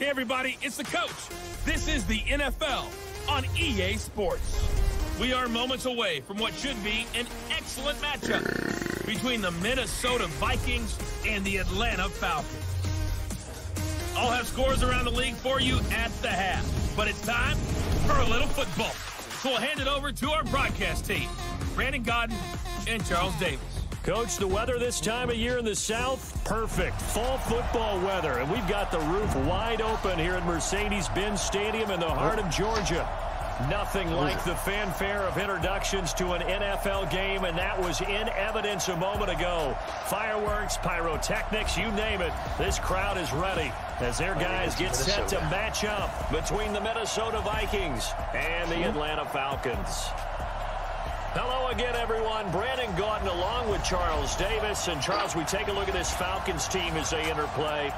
Hey everybody, it's the coach. This is the NFL on EA Sports. We are moments away from what should be an excellent matchup between the Minnesota Vikings and the Atlanta Falcons. I'll have scores around the league for you at the half, but it's time for a little football. So we'll hand it over to our broadcast team, Brandon Godden and Charles Davis. Coach, the weather this time of year in the South, perfect. Fall football weather, and we've got the roof wide open here at Mercedes-Benz Stadium in the heart of Georgia. Nothing like the fanfare of introductions to an NFL game, and that was in evidence a moment ago. Fireworks, pyrotechnics, you name it. This crowd is ready as their guys get set to match up between the Minnesota Vikings and the Atlanta Falcons. Hello again, everyone. Brandon Gaudin along with Charles Davis. And, Charles, we take a look at this Falcons team as they interplay.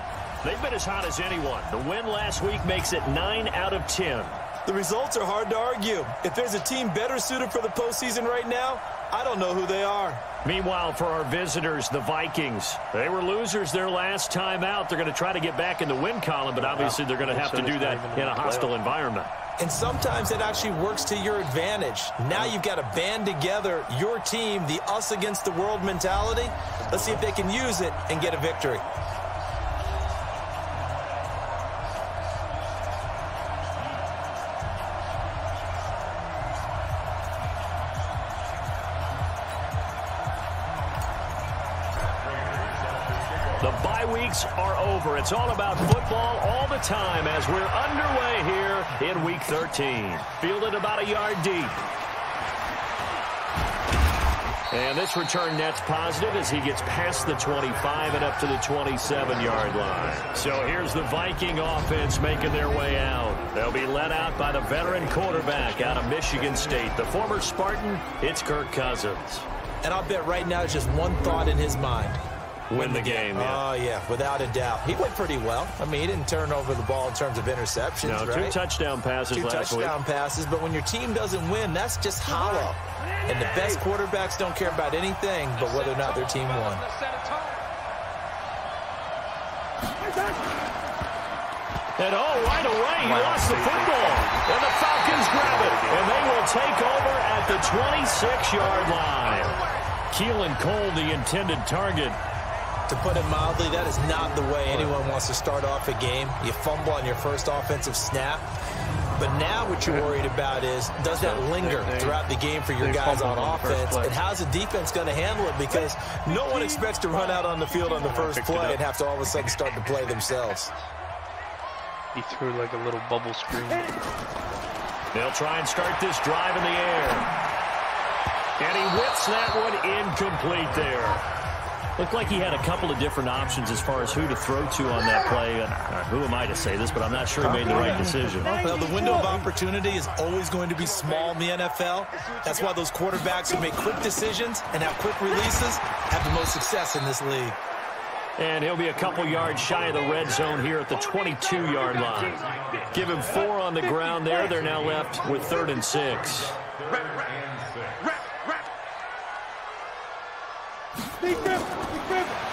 They've been as hot as anyone. The win last week makes it 9 out of 10. The results are hard to argue. If there's a team better suited for the postseason right now, I don't know who they are. Meanwhile, for our visitors, the Vikings, they were losers their last time out. They're going to try to get back in the win column, but obviously they're going to have to do that in a hostile environment. And sometimes it actually works to your advantage. Now you've got to band together your team, the us against the world mentality. Let's see if they can use it and get a victory. The bye weeks are over. It's all about football all the time as we're underway here in Week 13. Fielded about a yard deep. And this return net's positive as he gets past the 25 and up to the 27-yard line. So here's the Viking offense making their way out. They'll be led out by the veteran quarterback out of Michigan State. The former Spartan, it's Kirk Cousins. And I'll bet right now it's just one thought in his mind. Win the game, yeah. Oh, yeah, without a doubt. He played pretty well. I mean, he didn't turn over the ball in terms of interceptions, no, right? 2 touchdown passes last week. 2 touchdown passes, but when your team doesn't win, that's just hollow. And the best quarterbacks don't care about anything but whether or not their team won. And right away, he lost the football. And the Falcons grab it. And they will take over at the 26-yard line. Keelan Cole, the intended target. To put it mildly, that is not the way anyone wants to start off a game. You fumble on your first offensive snap. But now what you're worried about is, does that linger throughout the game for your guys on offense? And how's the defense going to handle it? Because no one expects to run out on the field on the first play and have to all of a sudden start to play themselves. He threw like a little bubble screen. They'll try and start this drive in the air. And he whips that one incomplete there. Looked like he had a couple of different options as far as who to throw to on that play. Who am I to say this, but I'm not sure he made the right decision. Well, the window of opportunity is always going to be small in the NFL. That's why those quarterbacks who make quick decisions and have quick releases have the most success in this league. And he'll be a couple yards shy of the red zone here at the 22-yard line. Give him 4 on the ground there. They're now left with 3rd and 6.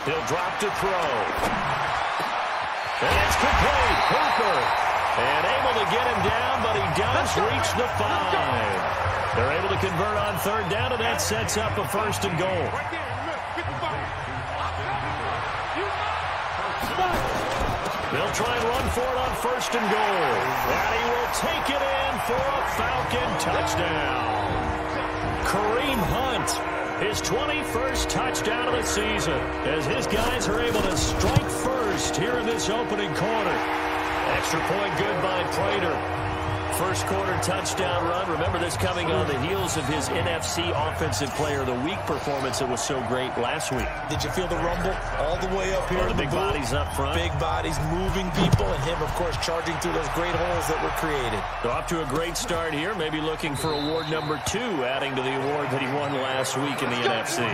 He'll drop to throw. And it's complete. Hooper. And able to get him down, but he does reach the 5. They're able to convert on 3rd down, and that sets up a 1st and goal. They'll try and run for it on 1st and goal. And he will take it in for a Falcon touchdown. Kareem Hunt. His 21st touchdown of the season as his guys are able to strike first here in this opening quarter. Extra point good by Prater. First quarter touchdown run. Remember this coming on the heels of his NFC Offensive Player of the Week performance that was so great last week. Did you feel the rumble all the way up here? The big bodies up front. Big bodies moving people, and him, of course, charging through those great holes that were created. So off to a great start here. Maybe looking for award number 2, adding to the award that he won last week in the NFC.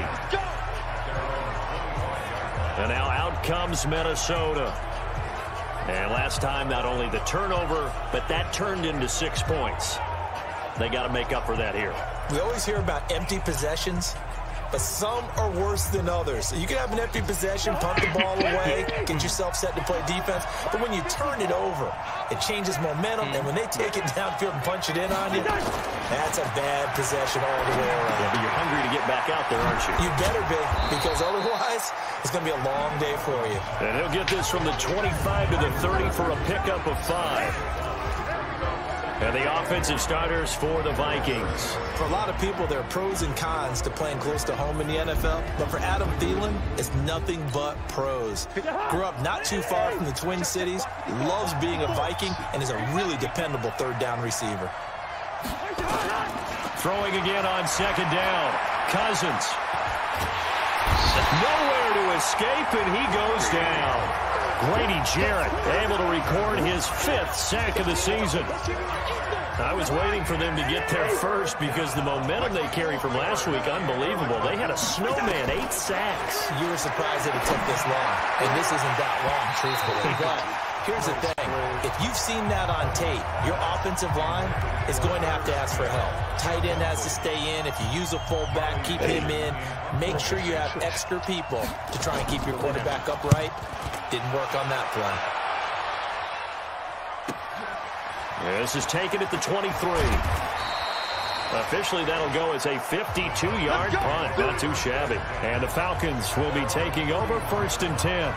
And now out comes Minnesota. And last time, not only the turnover, but that turned into 6 points. They got to make up for that here. We always hear about empty possessions. but some are worse than others. You can have an empty possession, punt the ball away, get yourself set to play defense, but when you turn it over, it changes momentum, and when they take it downfield and punch it in on you, that's a bad possession all the way around. Yeah, but you're hungry to get back out there, aren't you? You better be, because otherwise, it's going to be a long day for you. And he'll get this from the 25 to the 30 for a pickup of 5. And the offensive starters for the Vikings. For a lot of people, there are pros and cons to playing close to home in the NFL. But for Adam Thielen, it's nothing but pros. Grew up not too far from the Twin Cities, loves being a Viking, and is a really dependable third down receiver. Throwing again on second down. Cousins. Nowhere to escape, and he goes down. Grady Jarrett able to record his 5th sack of the season. I was waiting for them to get there first because the momentum they carry from last week, unbelievable. They had a snowman, 8 sacks. You were surprised that it took this long, and this isn't that long, truthfully. But here's the thing. If you've seen that on tape, your offensive line is going to have to ask for help. Tight end has to stay in. If you use a fullback, keep him in. Make sure you have extra people to try and keep your quarterback upright. Didn't work on that play. This is taken at the 23. Officially, that'll go as a 52-yard punt. Not too shabby. And the Falcons will be taking over 1st and 10.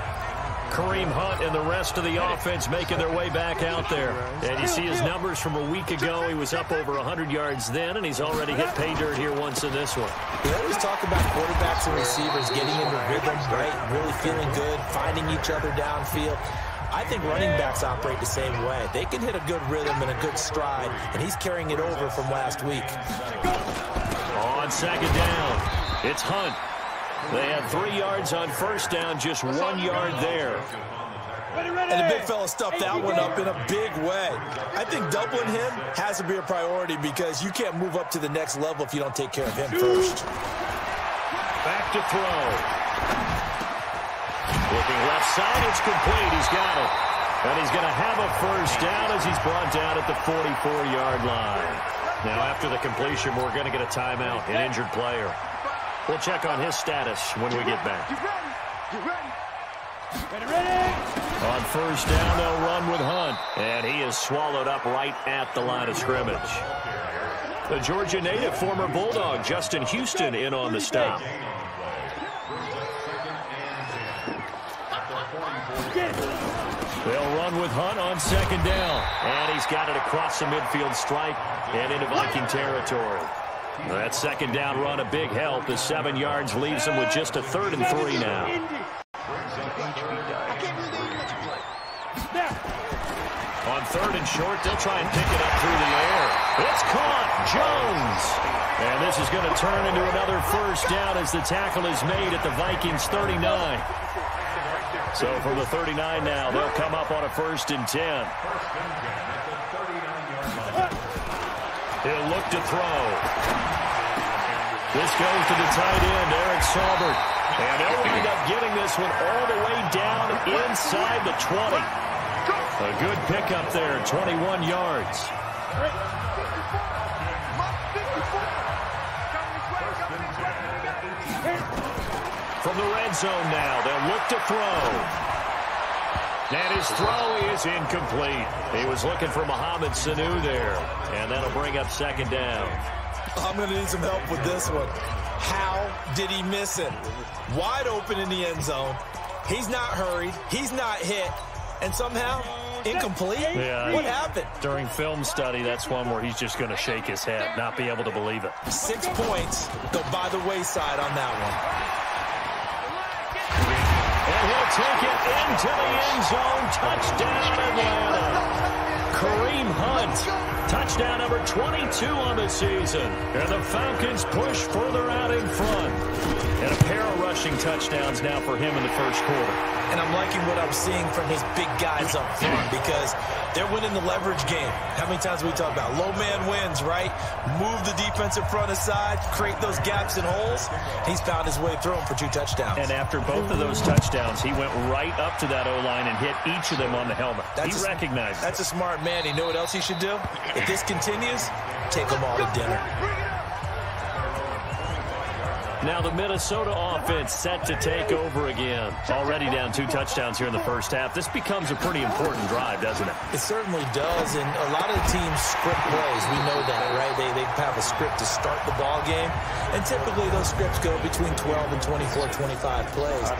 Kareem Hunt and the rest of the offense making their way back out there. And you see his numbers from a week ago. He was up over 100 yards then, and he's already hit pay dirt here once in this one. We always talk about quarterbacks and receivers getting into rhythm, right? Really feeling good, finding each other downfield. I think running backs operate the same way. They can hit a good rhythm and a good stride, and he's carrying it over from last week. On second down, it's Hunt. They had 3 yards on first down, just 1 yard there. And the big fella stuffed that one up in a big way. I think doubling him has to be a priority because you can't move up to the next level if you don't take care of him first. Back to throw. Looking left side, it's complete. He's got it. And he's going to have a first down as he's brought down at the 44-yard line. Now, after the completion, we're going to get a timeout, an injured player. We'll check on his status when we get back. On first down, they'll run with Hunt. And he is swallowed up right at the line of scrimmage. The Georgia native, former Bulldog, Justin Houston, in on the stop. They'll run with Hunt on second down. And he's got it across the midfield stripe and into Viking territory. That second down run, a big help. The 7 yards leaves them with just a 3rd and 3 now. On 3rd and short, they'll try and pick it up through the air. It's caught. Jones. And this is going to turn into another first down as the tackle is made at the Vikings 39. So from the 39 now, they'll come up on a 1st and 10. He'll look to throw. This goes to the tight end, Eric Saubert. And they'll wind up getting this one all the way down inside the 20. A good pickup there, 21 yards. From the red zone now, they'll look to throw. And his throw is incomplete. He was looking for Mohamed Sanu there. And that'll bring up second down. I'm going to need some help with this one. How did he miss it? Wide open in the end zone. He's not hurried. He's not hit. And somehow, incomplete? Yeah, what happened? During film study, that's one where he's just going to shake his head, not be able to believe it. 6 points go by the wayside on that one. And he'll take it into the end zone. Touchdown, Atlanta. Kareem Hunt. Touchdown number 22 on the season. And the Falcons push further out in front. And a pair of rushing touchdowns now for him in the first quarter. And I'm liking what I'm seeing from his big guys up front because they're winning the leverage game. How many times we talk about low man wins, right? Move the defensive front aside, create those gaps and holes. He's found his way through them for 2 touchdowns. And after both of those touchdowns, he went right up to that O-line and hit each of them on the helmet. He recognized it. That's a smart man. You know what else he should do? If this continues, take them all to dinner. Now the Minnesota offense set to take over again. Already down 2 touchdowns here in the first half. This becomes a pretty important drive, doesn't it? It certainly does, and a lot of the teams script plays. We know that, right? They have a script to start the ball game, and typically those scripts go between 12 and 24, 25 plays.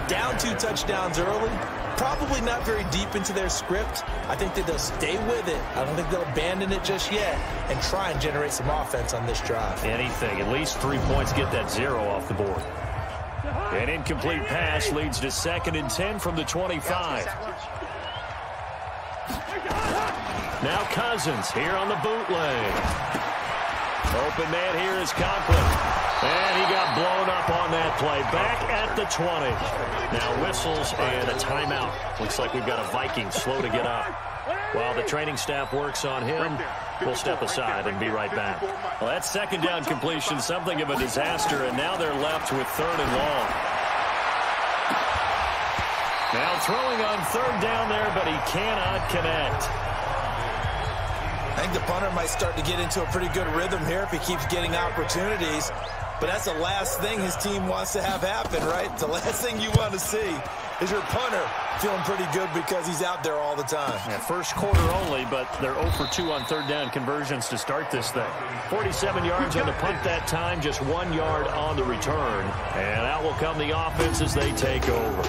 Down 2 touchdowns early, probably not very deep into their script. I think that they'll stay with it. I don't think they'll abandon it just yet and try and generate some offense on this drive. Anything. At least 3 points, get that 0 off the board. An incomplete pass leads to 2nd and 10 from the 25. Now Cousins here on the bootleg. Open man here is Conklin. And he got blown up on that play. Back at the 20. Now whistles and a timeout. Looks like we've got a Viking slow to get up. While the training staff works on him, we'll step aside and be right back. Well, that 2nd down completion, something of a disaster, and now they're left with 3rd and long. Now throwing on 3rd down there, but he cannot connect. I think the punter might start to get into a pretty good rhythm here if he keeps getting opportunities. But that's the last thing his team wants to have happen, right? The last thing you want to see is your punter feeling pretty good because he's out there all the time. Yeah, first quarter only, but they're 0 for 2 on 3rd down conversions to start this thing. 47 yards on the punt that time, just 1 yard on the return. And out will come the offense as they take over.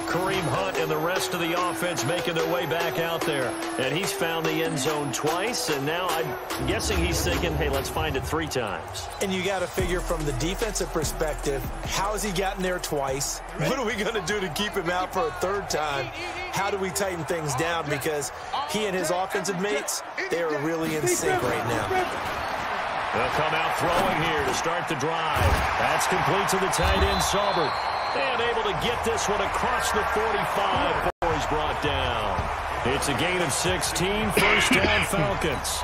Kareem Hunt and the rest of the offense making their way back out there. And he's found the end zone twice, and now I'm guessing he's thinking, hey, let's find it 3 times. And you got to figure from the defensive perspective, how has he gotten there twice? What are we going to do to keep him out for a 3rd time? How do we tighten things down? Because he and his offensive mates, they are really in sync right now. They'll come out throwing here to start the drive. That's complete to the tight end, Saubert. And able to get this one across the 45 before he's brought down. It's a gain of 16, 1st down Falcons.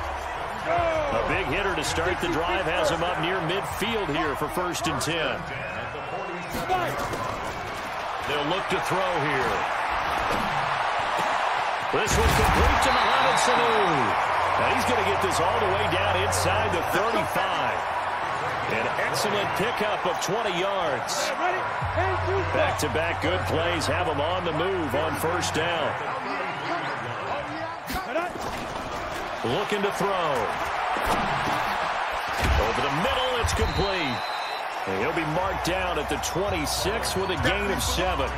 A big hitter to start the drive has him up near midfield here for 1st and 10. They'll look to throw here. This one complete to Mohamed Sanu. Now he's going to get this all the way down inside the 35. An excellent pickup of 20 yards. Back-to-back good plays have him on the move on 1st down. Looking to throw. Over the middle, it's complete. And he'll be marked down at the 26 with a gain of 7.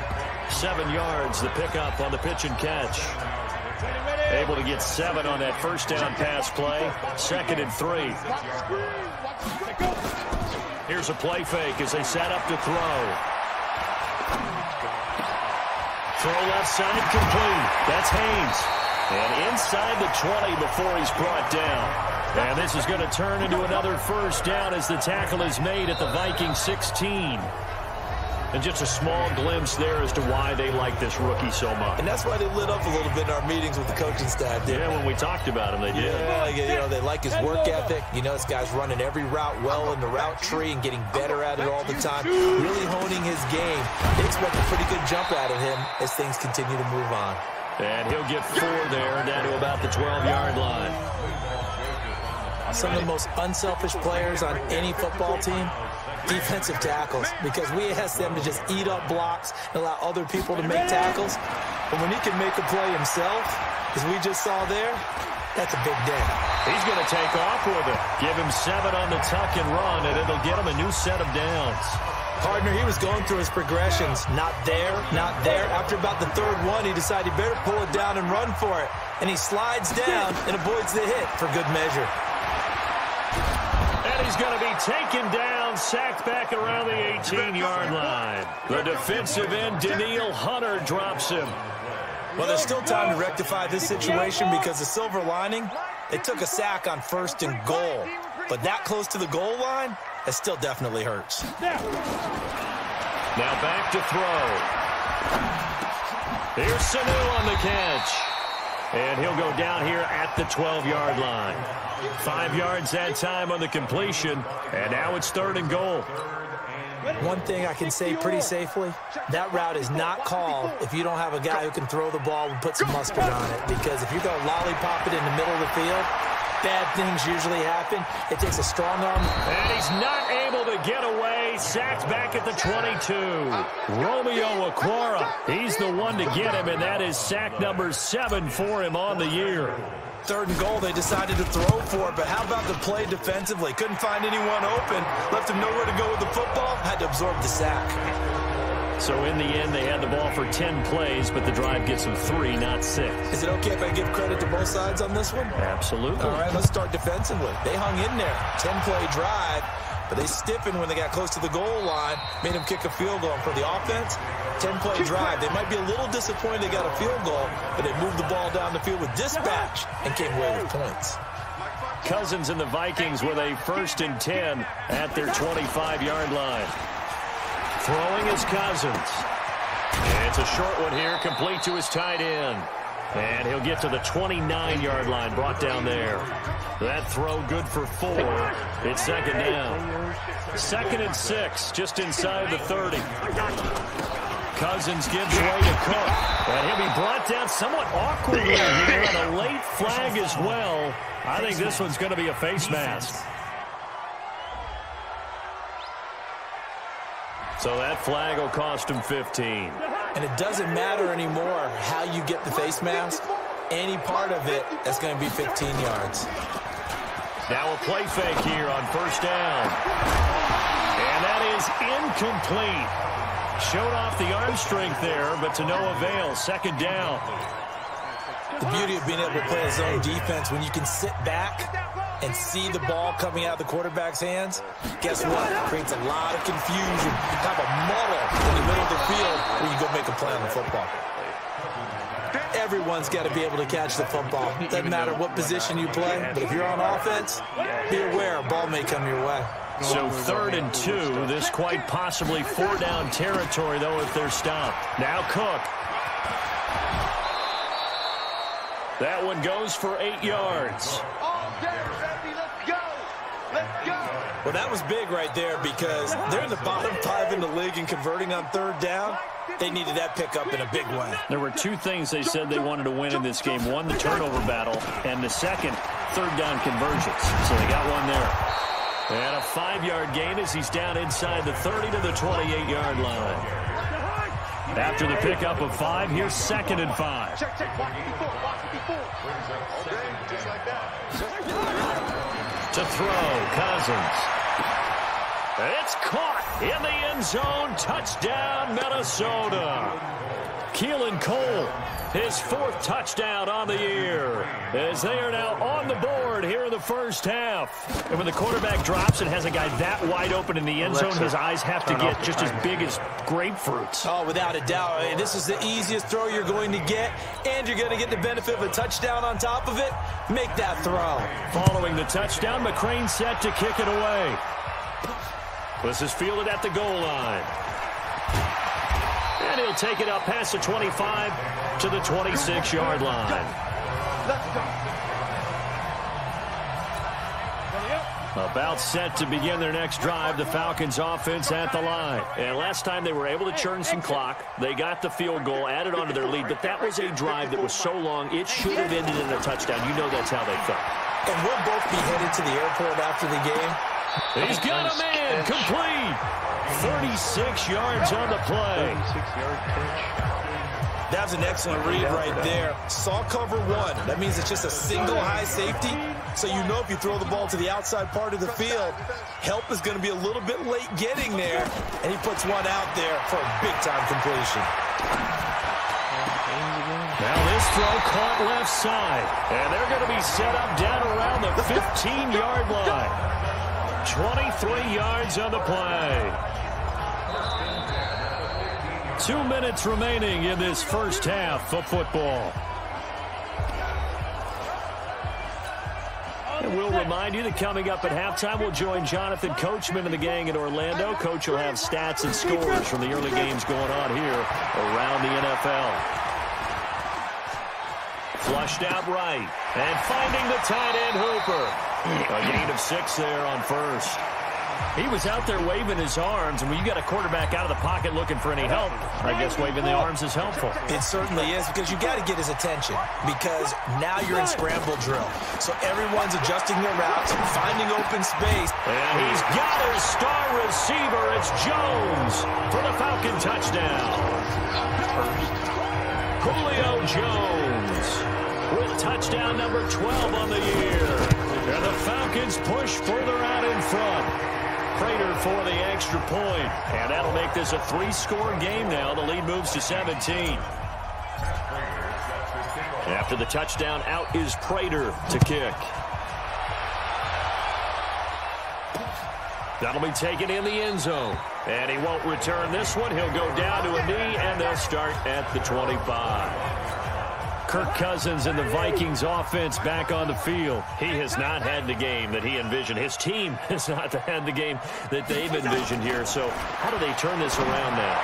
7 yards, the pickup on the pitch and catch. Able to get 7 on that 1st down pass play. 2nd and 3. Here's a play fake as they set up to throw. Throw left side complete. That's Haynes. And inside the 20 before he's brought down. And this is going to turn into another 1st down as the tackle is made at the Vikings 16. And just a small glimpse there as to why they like this rookie so much. And that's why they lit up a little bit in our meetings with the coaching staff. Yeah, when we talked about him, they did. Yeah, they like his work ethic. You know, this guy's running every route well in the route tree and getting better at it all the time. Really honing his game. They expect a pretty good jump out of him as things continue to move on. And he'll get 4 there, down to about the 12-yard line. Some of the most unselfish players on any football team, defensive tackles, because we ask them to just eat up blocks and allow other people to make tackles. But when he can make a play himself, as we just saw there, that's a big day. He's going to take off with it. Give him 7 on the tuck and run, and it'll get him a new set of downs. Partner, he was going through his progressions. Not there, not there. After about the 3rd one, he decided he better pull it down and run for it. And he slides down and avoids the hit for good measure. And he's going to be taken down, sacked back around the 18-yard line. The defensive end, Daniil Hunter, drops him. Well, there's still time to rectify this situation because the silver lining, they took a sack on 1st and goal. But that close to the goal line, it still definitely hurts. Now back to throw. Here's Sanu on the catch. And he'll go down here at the 12-yard line. 5 yards that time on the completion, and now it's 3rd and goal. One thing I can say pretty safely, that route is not called if you don't have a guy who can throw the ball and put some mustard on it. Because if you're going to lollipop it in the middle of the field, bad things usually happen. It takes a strong arm. And he's not able to get away. Sacked back at the 22. Romeo Okwara, he's the one to get him, and that is sack number 7 for him on the year. 3rd and goal, they decided to throw for it, but how about the play defensively? Couldn't find anyone open, left him nowhere to go with the football, had to absorb the sack. So in the end, they had the ball for 10 plays, but the drive gets them 3, not 6. Is it okay if I give credit to both sides on this one? Absolutely. All right, let's start defensively. They hung in there, 10-play drive, but they stiffened when they got close to the goal line, made them kick a field goal. And for the offense, 10-play drive. They might be a little disappointed they got a field goal, but they moved the ball down the field with dispatch and came away with points. Cousins and the Vikings with a 1st and 10 at their 25-yard line. Throwing is Cousins. It's a short one here, complete to his tight end. And he'll get to the 29-yard line, brought down there. That throw good for 4. It's 2nd down. 2nd and 6, just inside the 30. Cousins gives way to Cook. And he'll be brought down somewhat awkwardly here on a late flag as well. I think this one's going to be a face mask. So that flag will cost him 15. And it doesn't matter anymore how you get the face mask. Any part of it is going to be 15 yards. Now a play fake here on 1st down. And that is incomplete. Showed off the arm strength there, but to no avail. 2nd down. The beauty of being able to play a zone defense, when you can sit back and see the ball coming out of the quarterback's hands, guess what? It creates a lot of confusion. Have a muddle in the middle of the field where you go make a play on the football. Everyone's got to be able to catch the football. Doesn't matter what position you play, but if you're on offense, be aware a ball may come your way. So 3rd and 2, this quite possibly 4-down territory, though, if they're stopped. Now Cook. That one goes for 8 yards. Well, that was big right there because they're in the bottom 5 in the league and converting on 3rd down. They needed that pickup in a big way. There were 2 things they said they wanted to win in this game. One, the turnover battle, and the second, 3rd down conversions. So they got one there. And a 5-yard gain as he's down inside the 30 to the 28-yard line. After the pickup of 5, here's 2nd and 5. To throw, Cousins. It's caught in the end zone. Touchdown, Minnesota. Keelan Cole, his 4th touchdown on the year, as they are now on the board here in the 1st half. And when the quarterback drops and has a guy that wide open in the end zone, his eyes have to get just as big as grapefruits. Oh, without a doubt. This is the easiest throw you're going to get, and you're going to get the benefit of a touchdown on top of it. Make that throw. Following the touchdown, McCrane set to kick it away. This is fielded at the goal line. And he'll take it up past the 25 to the 26-yard line. About set to begin their next drive, the Falcons offense at the line. And last time they were able to churn some clock. They got the field goal, added on to their lead, but that was a drive that was so long, it should have ended in a touchdown. You know that's how they felt. And we'll both be headed to the airport after the game. He's got a man, complete. 36 yards on the play. 36-yard pitch. That's an excellent read right there. Saw cover 1. That means it's just a single high safety. So you know if you throw the ball to the outside part of the field, help is going to be a little bit late getting there. And he puts one out there for a big-time completion. Now this throw caught left side. And they're going to be set up down around the 15-yard line. 23 yards on the play. 2 minutes remaining in this 1st half of football. And we'll remind you that coming up at halftime, we'll join Jonathan Coachman and the gang in Orlando. Coach will have stats and scores from the early games going on here around the NFL. Flushed out right. And finding the tight end Hooper. A gain of 6 there on 1st. He was out there waving his arms, and when you got a quarterback out of the pocket looking for any help, I guess waving the arms is helpful. It certainly is, because you got to get his attention, because now you're in scramble drill. So everyone's adjusting their routes, finding open space. And he's got his star receiver. It's Jones for the Falcon touchdown. Julio Jones with touchdown number 12 on the year. And the Falcons push further out in front. Prater for the extra point. And that'll make this a 3-score game now. The lead moves to 17. After the touchdown, out is Prater to kick. That'll be taken in the end zone. And he won't return this one. He'll go down to a knee, and they'll start at the 25. Kirk Cousins and the Vikings offense back on the field. He has not had the game that he envisioned. His team has not had the game that they've envisioned here. So how do they turn this around now?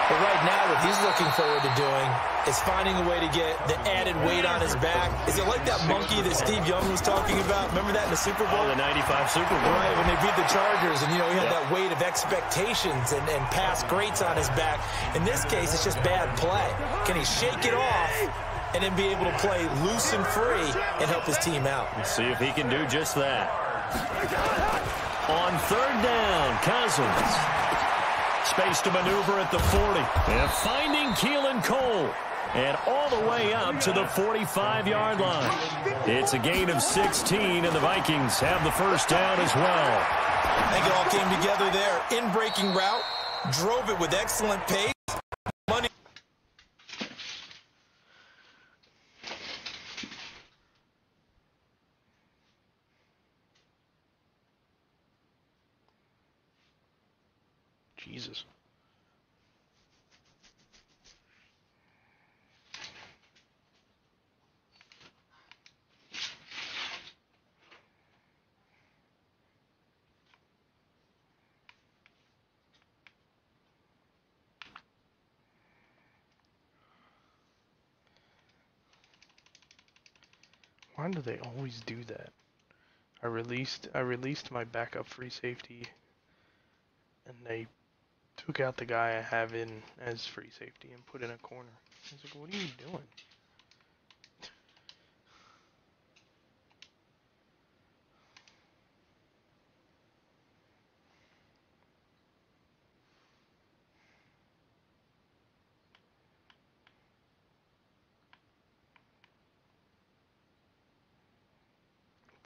But right now, what he's looking forward to doing is finding a way to get the added weight on his back. Is it like that monkey that Steve Young was talking about? Remember that in the Super Bowl? Oh, the 95 Super Bowl. Right, when they beat the Chargers, and, you know, he had that weight of expectations and past greats on his back. In this case, it's just bad play. Can he shake it off and then be able to play loose and free and help his team out? Let's see if he can do just that. On third down, Cousins. Space to maneuver at the 40. And finding Keelan Cole. And all the way up to the 45-yard line. It's a gain of 16, and the Vikings have the first down as well. I think it all came together there. In-breaking route. Drove it with excellent pace. Money. Jesus. Why do they always do that? I released my backup free safety, and they took out the guy I have in as free safety and put in a corner. I was like, what are you doing?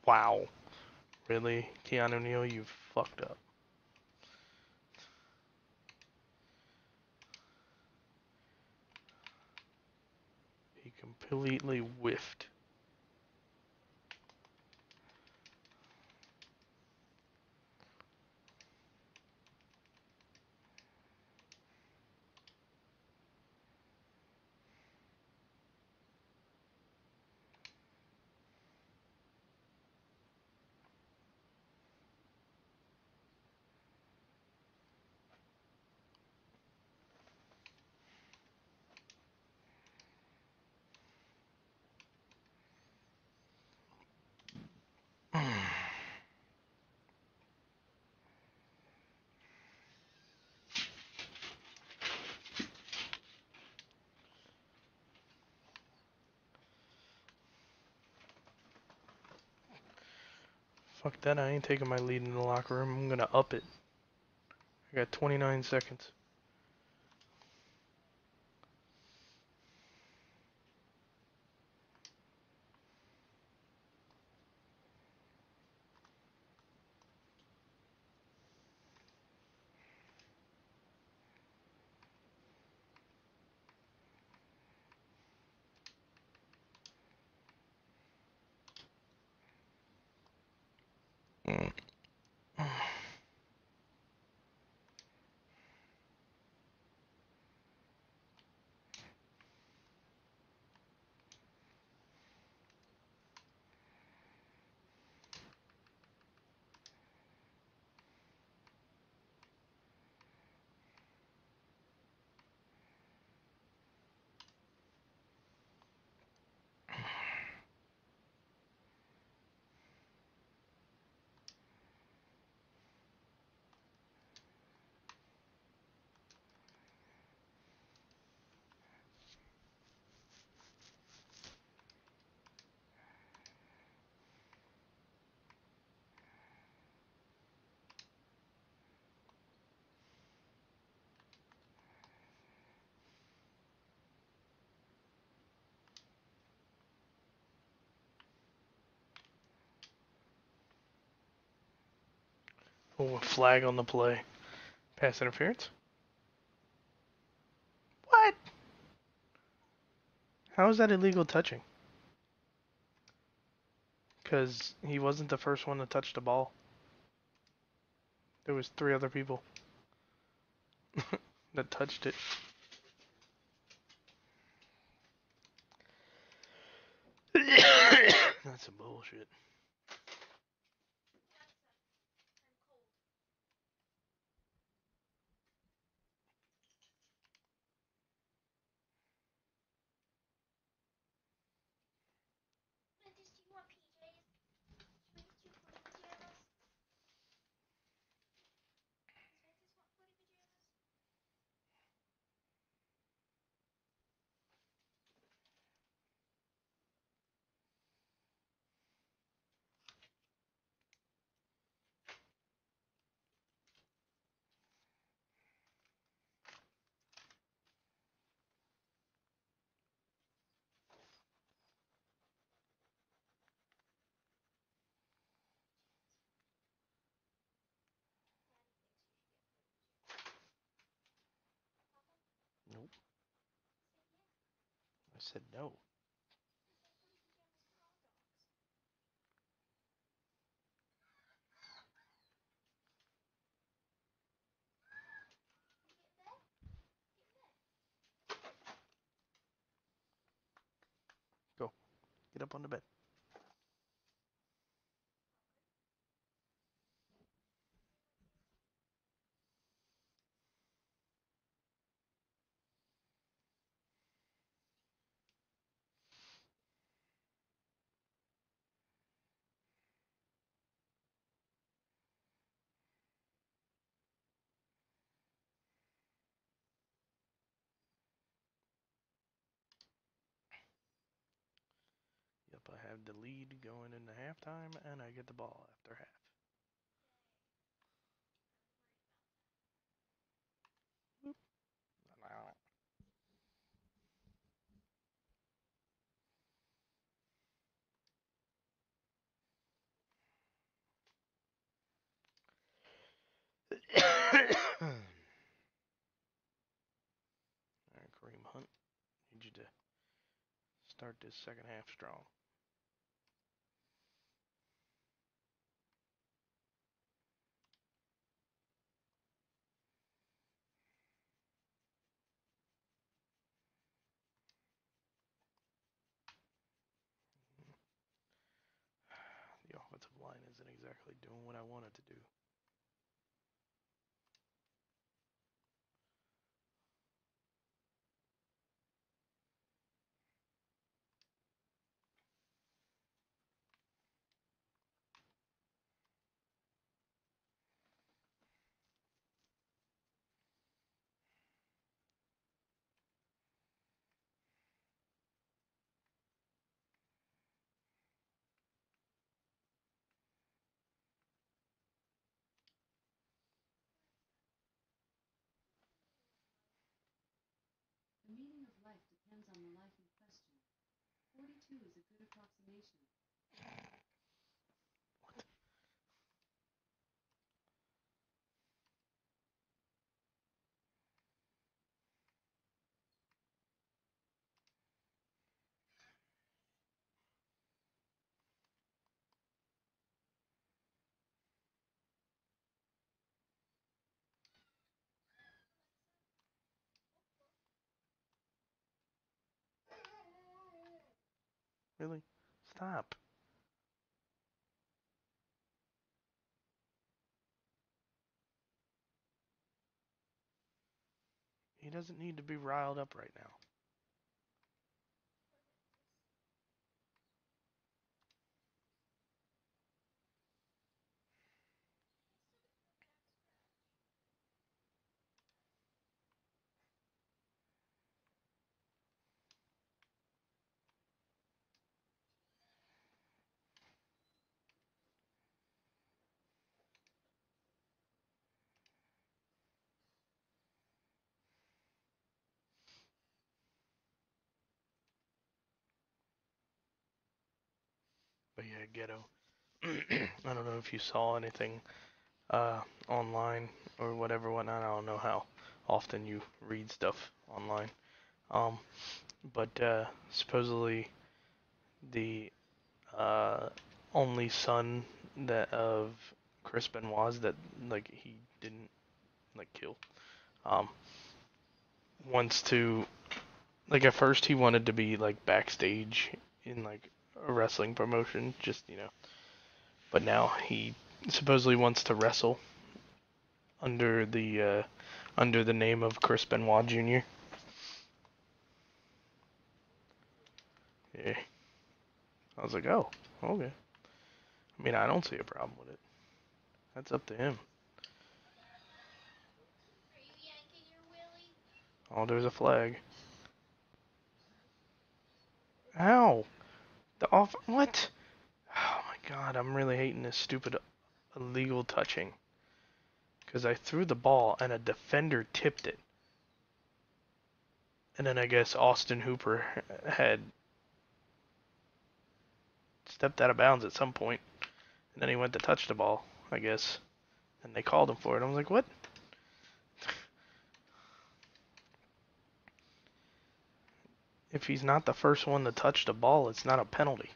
Wow. Really? Keanu Neal, you fucked up. He completely whiffed. Fuck that, I ain't taking my lead in the locker room. I'm gonna up it. I got 29 seconds. Oh, a flag on the play. Pass interference? What? How is that illegal touching? Because he wasn't the first one to touch the ball. There was 3 other people that touched it. That's some bullshit. Nope. I said no. Go. Get up on the bed. Yep, I have the lead going into halftime, and I get the ball after half. Whoop. Alright, Kareem Hunt, need you to start this second half strong. The offensive line isn't exactly doing what I want it to do. The meaning of life depends on the life in question. 42 is a good approximation. What? Really? Stop. He doesn't need to be riled up right now. But yeah, Ghetto. I don't know if you saw anything. online or whatnot. I don't know how often you read stuff online. Um, but supposedly the only son that of Chris Benoit's that like he didn't like kill um wants to like at first he wanted to be like backstage in like a wrestling promotion, just but now he supposedly wants to wrestle under the name of Chris Benoit Jr. Yeah. I was like, oh, okay. I mean, I don't see a problem with it. That's up to him. Oh, there's a flag. Ow! The off. What? Oh my god, I'm really hating this stupid illegal touching. Because I threw the ball and a defender tipped it. And then I guess Austin Hooper had stepped out of bounds at some point. And then he went to touch the ball, I guess. And they called him for it. I was like, what? If he's not the first one to touch the ball, it's not a penalty.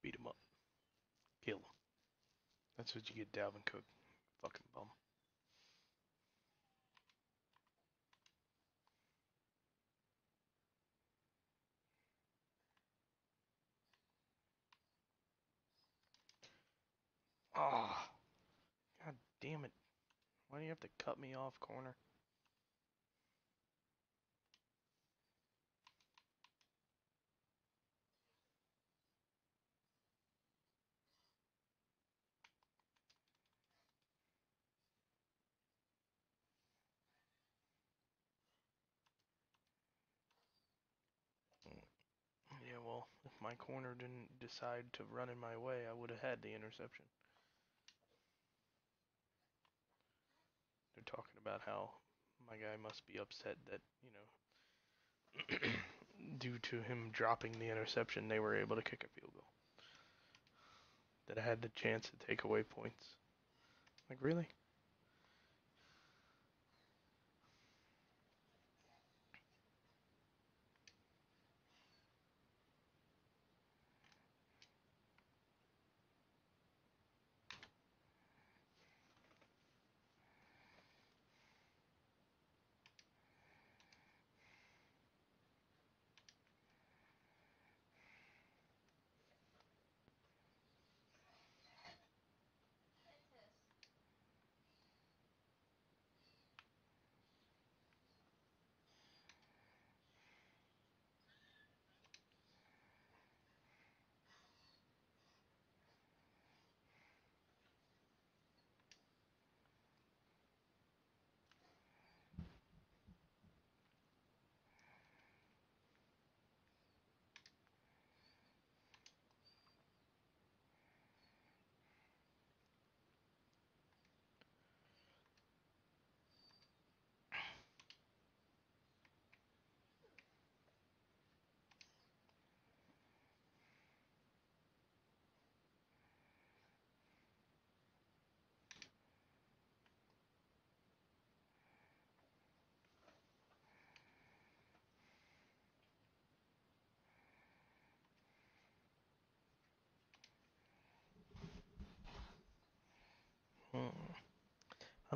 Beat him up. Kill him. That's what you get, Dalvin Cook. Fucking bum. Oh, god damn it. Why do you have to cut me off, corner? Yeah, well, if my corner didn't decide to run in my way, I would have had the interception. They're talking about how my guy must be upset that, due to him dropping the interception, they were able to kick a field goal. That I had the chance to take away points. Like, really?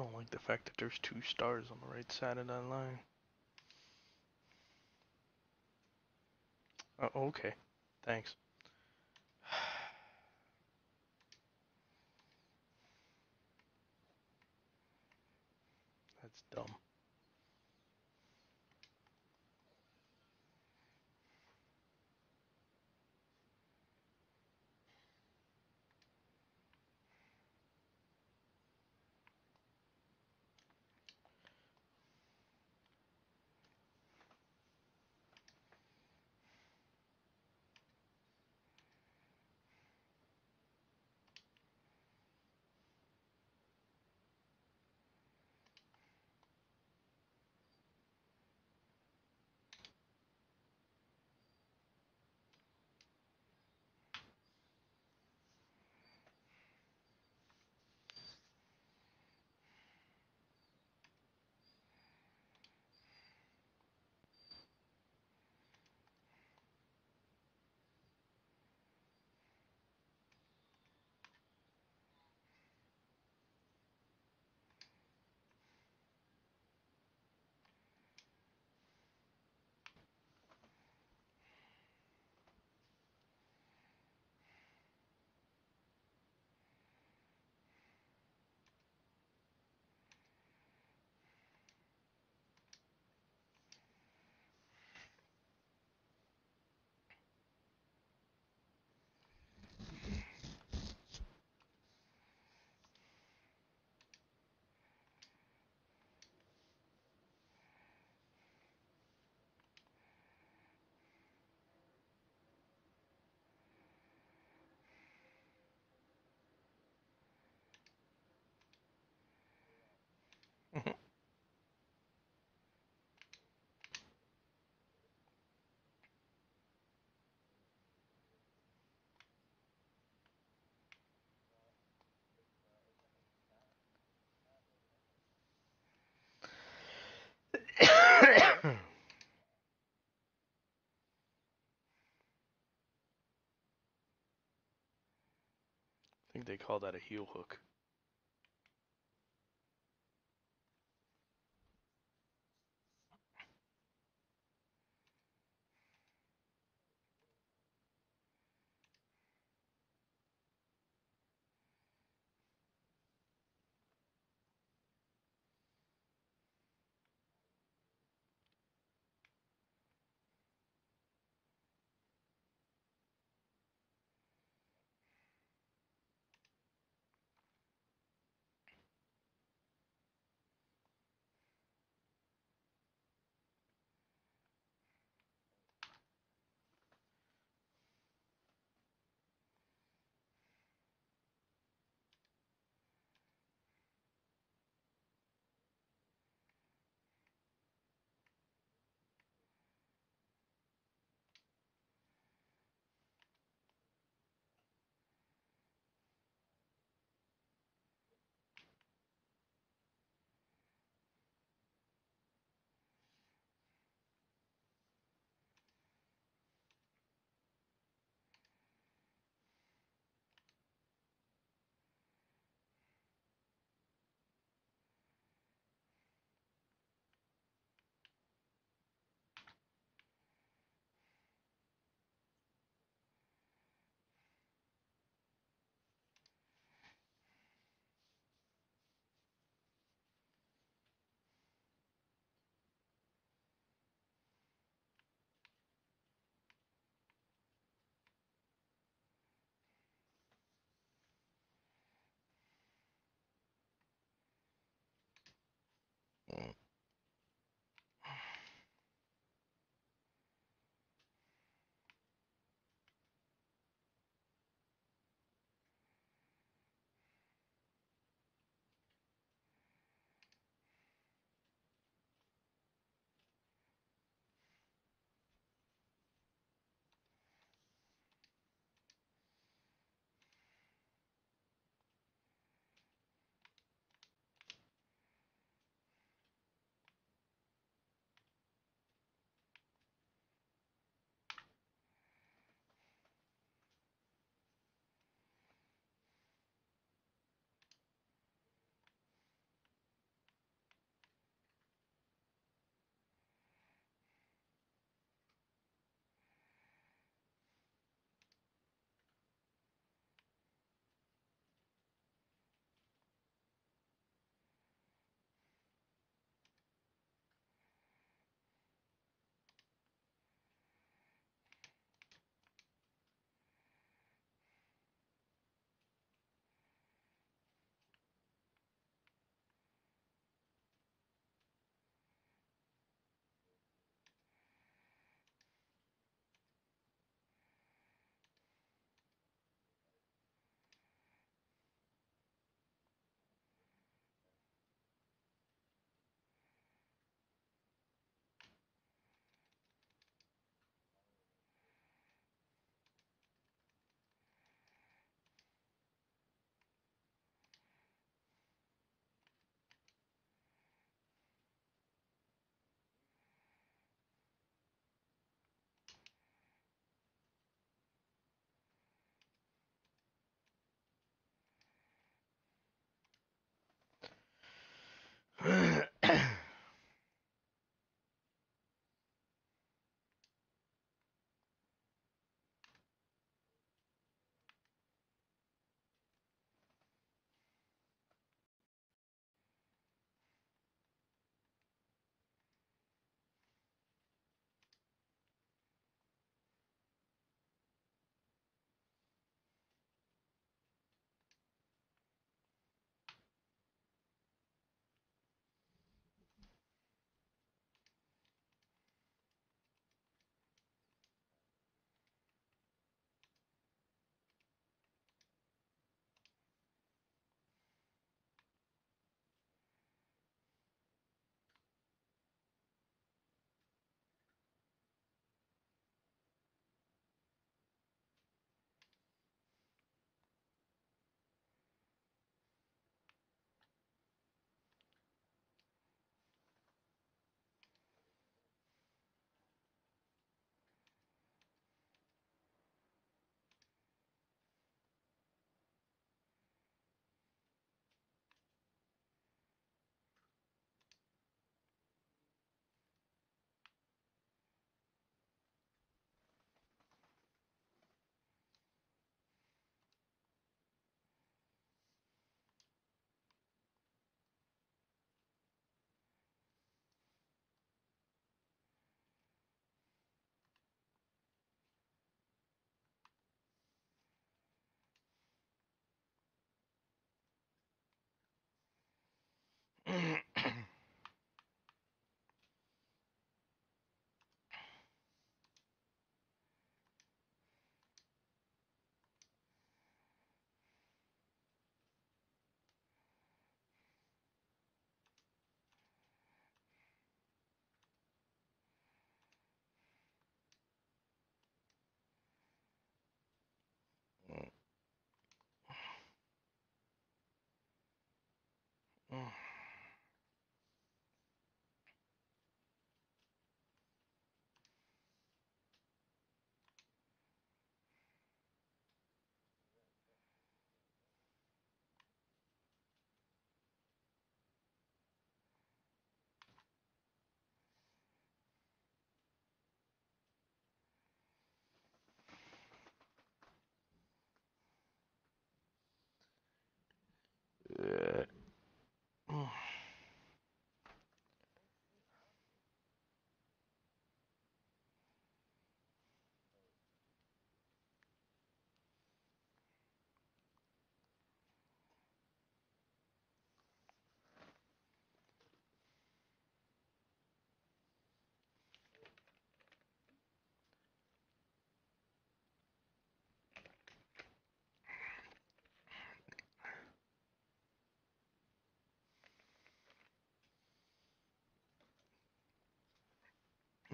don't like the fact that there's 2 stars on the right side of that line. Oh, okay. Thanks. That's dumb. I think they call that a heel hook.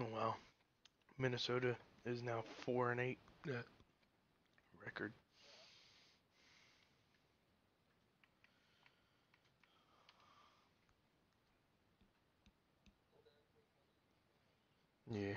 Oh, wow. Minnesota is now 4-8. Yeah. Record. Yeah.